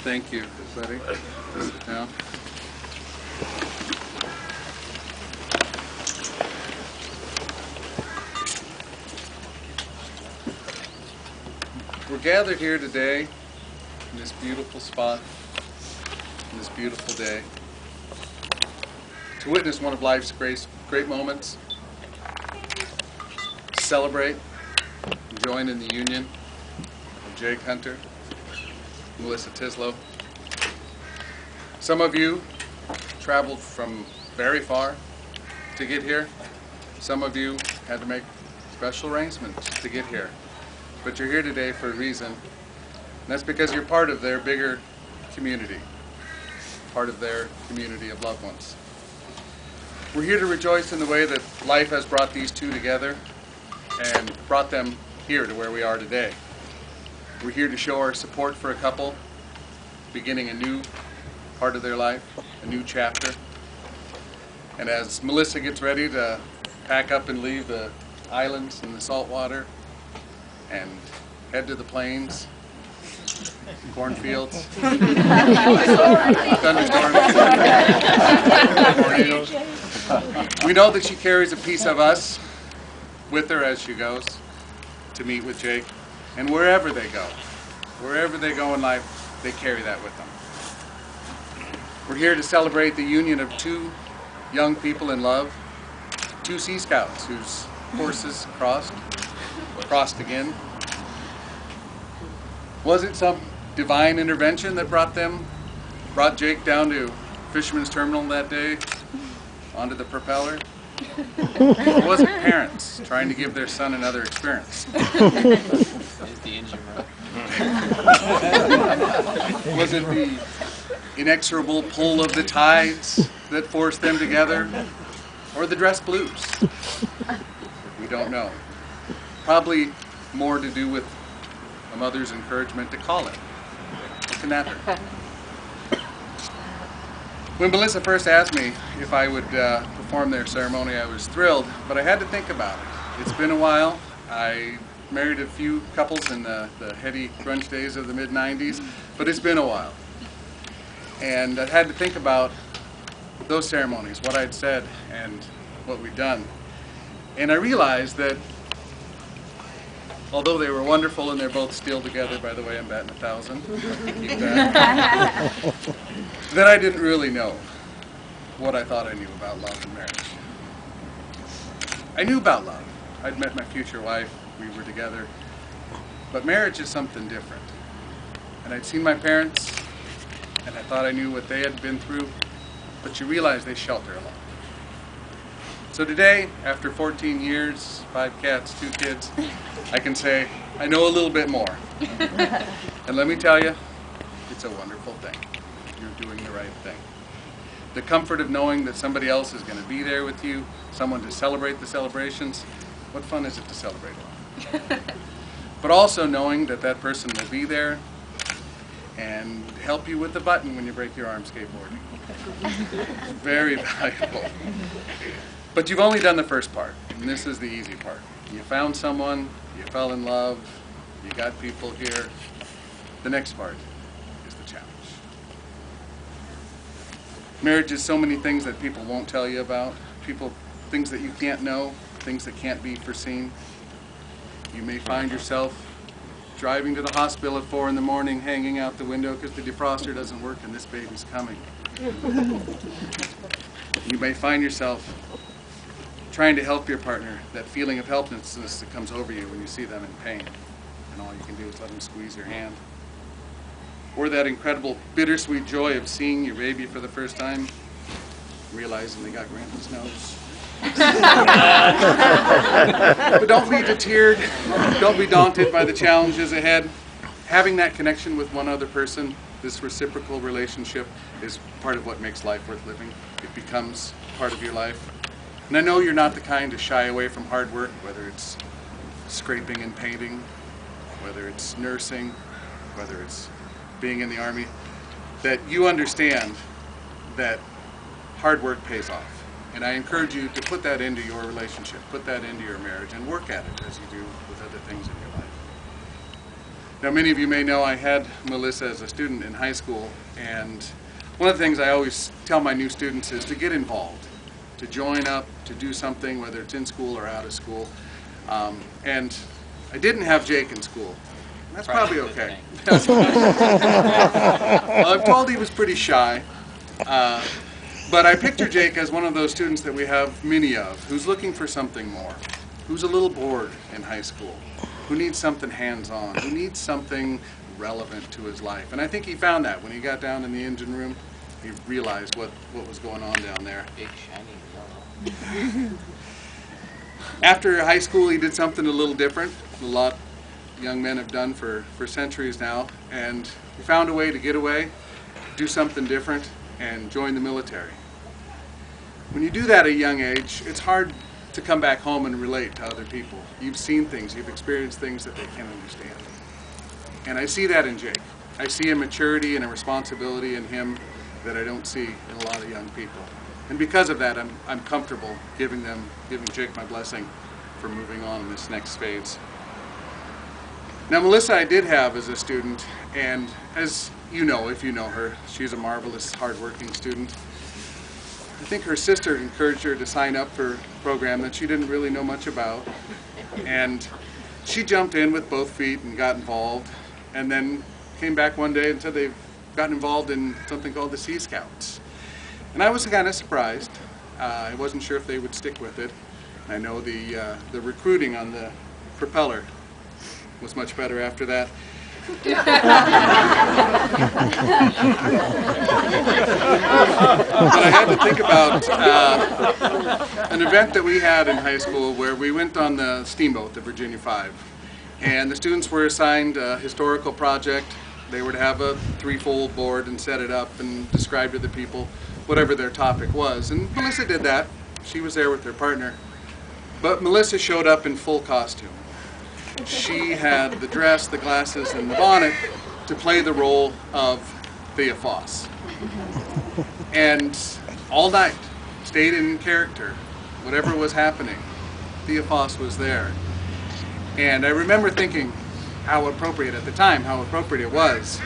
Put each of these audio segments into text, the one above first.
Thank you, buddy. Yeah. We're gathered here today in this beautiful spot, in this beautiful day, to witness one of life's great moments, to celebrate and join in the union of Jake Hunter, Melissa Tislow. Some of you traveled from very far to get here. Some of you had to make special arrangements to get here. But you're here today for a reason, and that's because you're part of their bigger community, part of their community of loved ones. We're here to rejoice in the way that life has brought these two together and brought them here to where we are today. We're here to show our support for a couple beginning a new part of their life, a new chapter. And as Melissa gets ready to pack up and leave the islands and the salt water and head to the plains, cornfields, thunderstorms, tornadoes, we know that she carries a piece of us with her as she goes to meet with Jake. And wherever they go in life, they carry that with them. We're here to celebrate the union of two young people in love, two Sea Scouts whose courses crossed again. Was it some divine intervention that brought Jake down to Fisherman's Terminal that day, onto the propeller? Or was it parents trying to give their son another experience? Is the engine room? Was it the inexorable pull of the tides that forced them together? Or the dress blues? We don't know. Probably more to do with a mother's encouragement to call it. What can that hurt? When Melissa first asked me if I would perform their ceremony, I was thrilled, but I had to think about it. It's been a while. I married a few couples in the heady grunge days of the mid-90s, but it's been a while. And I had to think about those ceremonies, what I'd said and what we'd done. And I realized that although they were wonderful and they're both still together, by the way, I'm batting 1,000. Keep that. That I didn't really know what I thought I knew about love and marriage. I knew about love. I'd met my future wife, we were together. But marriage is something different. And I'd seen my parents, and I thought I knew what they had been through, but you realize they shelter a lot. So today, after 14 years, 5 cats, 2 kids, I can say I know a little bit more. And let me tell you, it's a wonderful thing. You're doing the right thing. The comfort of knowing that somebody else is going to be there with you, someone to celebrate the celebrations. What fun is it to celebrate alone? But also knowing that that person will be there and help you with the button when you break your arm skateboarding. It's very valuable. But you've only done the first part, and this is the easy part. You found someone, you fell in love, you got people here. The next part is the challenge. Marriage is so many things that people won't tell you about, things that you can't know, things that can't be foreseen. You may find yourself driving to the hospital at 4 in the morning, hanging out the window because the defroster doesn't work and this baby's coming. You may find yourself trying to help your partner, that feeling of helplessness that comes over you when you see them in pain, and all you can do is let them squeeze your hand. Or that incredible bittersweet joy of seeing your baby for the first time, realizing they got grandpa's nose. But don't be deterred, don't be daunted by the challenges ahead. Having that connection with one other person, this reciprocal relationship, is part of what makes life worth living. It becomes part of your life. And I know you're not the kind to shy away from hard work, whether it's scraping and painting, whether it's nursing, whether it's being in the Army, that you understand that hard work pays off. And I encourage you to put that into your relationship, put that into your marriage, and work at it as you do with other things in your life. Now, many of you may know I had Melissa as a student in high school, and one of the things I always tell my new students is to get involved, to join up, to do something, whether it's in school or out of school. And I didn't have Jake in school. That's probably okay. Well, I'm told he was pretty shy. But I picture Jake as one of those students that we have many of, who's looking for something more, who's a little bored in high school, who needs something hands-on, who needs something relevant to his life. And I think he found that when he got down in the engine room. He realized what was going on down there. Big shiny yellow. After high school, he did something a little different, a lot young men have done for centuries now, and he found a way to get away, do something different, and join the military. When you do that at a young age, it's hard to come back home and relate to other people. You've seen things, you've experienced things that they can't understand. And I see that in Jake. I see a maturity and a responsibility in him that I don't see in a lot of young people. And because of that, I'm comfortable giving Jake my blessing for moving on in this next phase. Now, Melissa I did have as a student, and as you know, if you know her, she's a marvelous, hardworking student. I think her sister encouraged her to sign up for a program that she didn't really know much about. And she jumped in with both feet and got involved, and then came back one day and said they've gotten involved in something called the Sea Scouts. And I was kind of surprised. I wasn't sure if they would stick with it. I know the recruiting on the propeller was much better after that. But I had to think about an event that we had in high school where we went on the steamboat, the Virginia 5. And the students were assigned a historical project. They were to have a threefold board and set it up and describe to the people whatever their topic was. And Melissa did that. She was there with her partner. But Melissa showed up in full costume. She had the dress, the glasses, and the bonnet to play the role of Thea Foss. And all night, stayed in character. Whatever was happening, Thea Foss was there. And I remember thinking how appropriate at the time, how appropriate it was.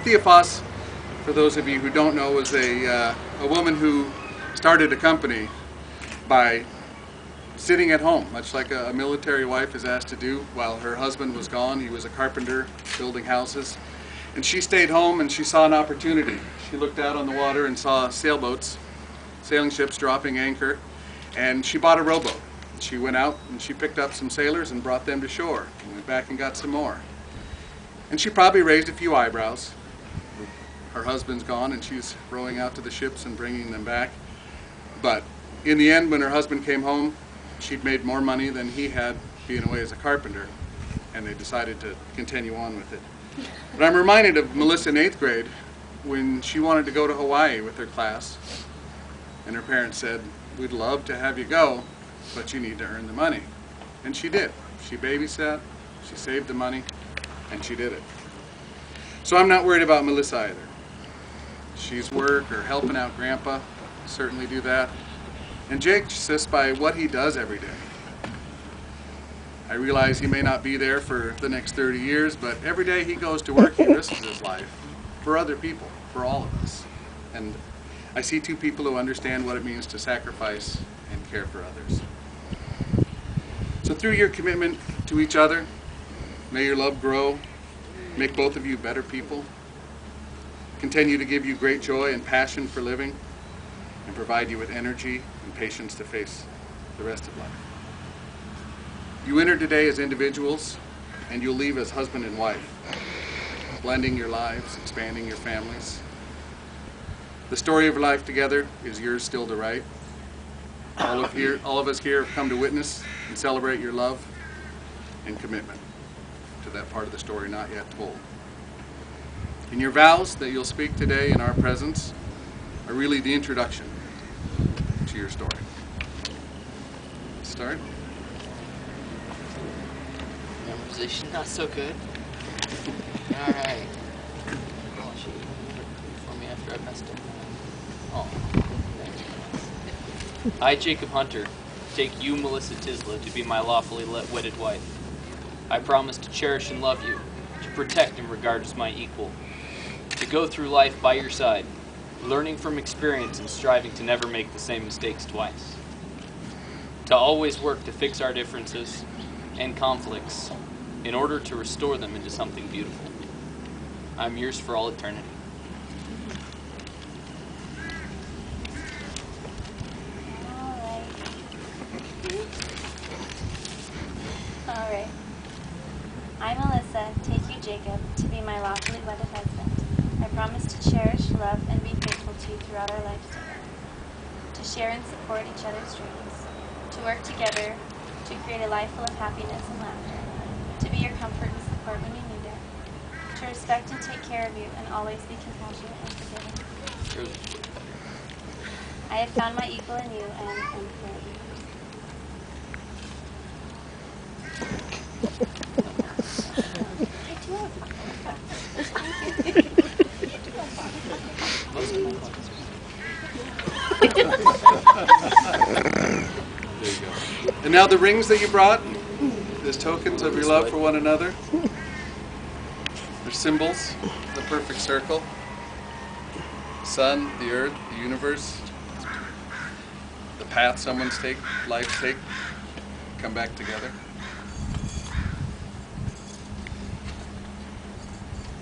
Thea Foss, for those of you who don't know, was a woman who started a company by sitting at home, much like a military wife is asked to do while her husband was gone. He was a carpenter building houses. And she stayed home and she saw an opportunity. She looked out on the water and saw sailboats, sailing ships dropping anchor, and she bought a rowboat. She went out and she picked up some sailors and brought them to shore and went back and got some more. And she probably raised a few eyebrows. Her husband's gone and she's rowing out to the ships and bringing them back. But in the end, when her husband came home, she'd made more money than he had being away as a carpenter, and they decided to continue on with it. But I'm reminded of Melissa in 8th grade when she wanted to go to Hawaii with her class, and her parents said, "We'd love to have you go, but you need to earn the money." And she did. She babysat, she saved the money, and she did it. So I'm not worried about Melissa either. She's work or helping out Grandpa, certainly do that. And Jake assists by what he does every day. I realize he may not be there for the next 30 years, but every day he goes to work, he risks his life for other people, for all of us. And I see two people who understand what it means to sacrifice and care for others. So through your commitment to each other, may your love grow, make both of you better people, continue to give you great joy and passion for living, and provide you with energy and patience to face the rest of life. You enter today as individuals, and you'll leave as husband and wife, blending your lives, expanding your families. The story of life together is yours still to write. All of us here have come to witness and celebrate your love and commitment to that part of the story not yet told. And your vows that you'll speak today in our presence are really the introduction to your story. Let's start. Memorization not so good. All right. Oh, she for me after I messed up. Oh. I, Jacob Hunter, take you, Melissa Tislow, to be my lawfully wedded wife. I promise to cherish and love you, to protect and regard as my equal, to go through life by your side, learning from experience and striving to never make the same mistakes twice, to always work to fix our differences and conflicts in order to restore them into something beautiful. I'm yours for all eternity. All right. I, Melissa, take you, Jacob, to be my lawfully wedded husband. I promise to cherish, love, and be faithful to you throughout our lives together, to share and support each other's dreams, to work together to create a life full of happiness and laughter, to be your comfort and support when you need it, to respect and take care of you and always be compassionate and forgiving. I have found my equal in you and am currently yours. There you go. And now the rings that you brought, as tokens of your love for one another. They're symbols, the perfect circle. Sun, the earth, the universe. The path someone's lives take, come back together.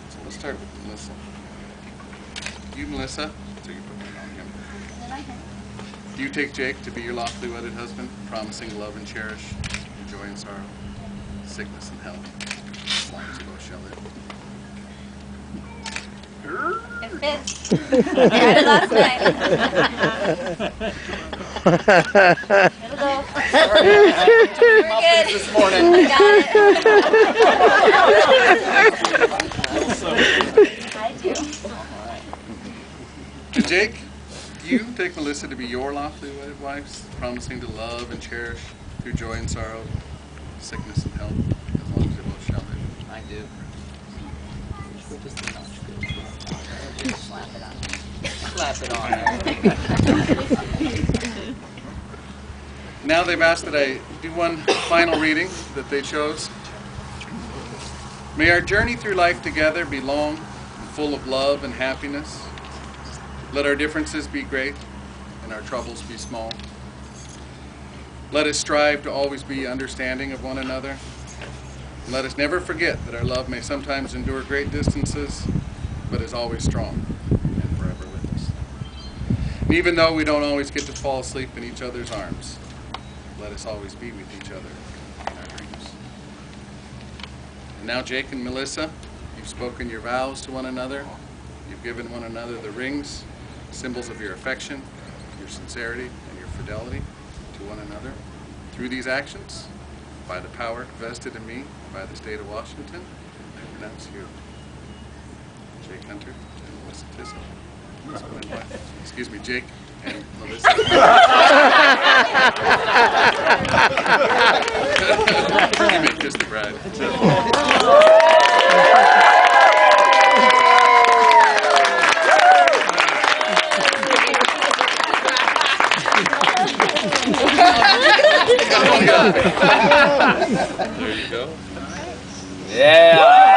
So let's start with Melissa. You, Melissa, so you put one on him. And then I him. You take Jake to be your lawfully wedded husband, promising love and cherish, joy and sorrow, sickness and health, as long as you both shall live. It fits. I had it last night. It'll go. We're good. This morning. I got it. I do. And Jake, you take Melissa to be your lawfully wedded wife, promising to love and cherish through joy and sorrow, sickness and health, as long as you both shall live. I do. Slap it on. Slap it on. Now they've asked that I do one final reading that they chose. May our journey through life together be long and full of love and happiness. Let our differences be great and our troubles be small. Let us strive to always be understanding of one another. And let us never forget that our love may sometimes endure great distances, but is always strong and forever with us. And even though we don't always get to fall asleep in each other's arms, let us always be with each other in our dreams. And now, Jake and Melissa, you've spoken your vows to one another. You've given one another the rings, symbols of your affection, your sincerity, and your fidelity to one another. Through these actions, by the power vested in me by the state of Washington, I pronounce you Jake Hunter and Melissa Tislow. Excuse me, Jake and Melissa. You may kiss the bride. There you go. Yeah.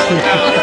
down.